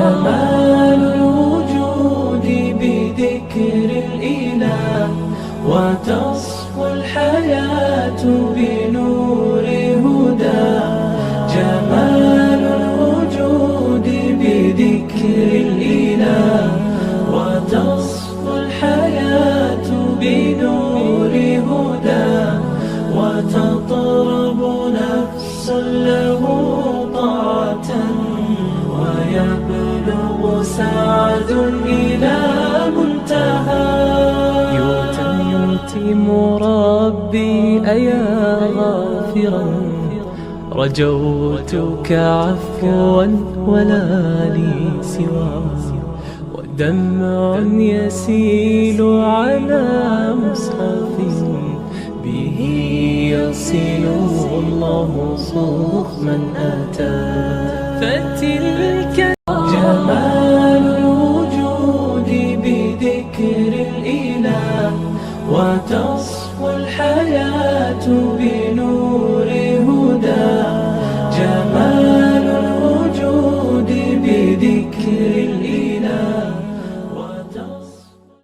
جمال الوجود بذكر الإله، وتصفو الحياة بنور هدى. جمال الوجود بذكر الإله، وتصفو الحياة بنور هدى. وتطرب نفس له طاعة، ويبلغ سعد إلى منتهى. يتم ربي أيا غافرا، رجوتك عفوا ولا لي سوى. ودمع يسيل على مصحف، به يصل الله صوف من أتى. فتلك جمال الوجود بذكر الإله، وتصفو الحياة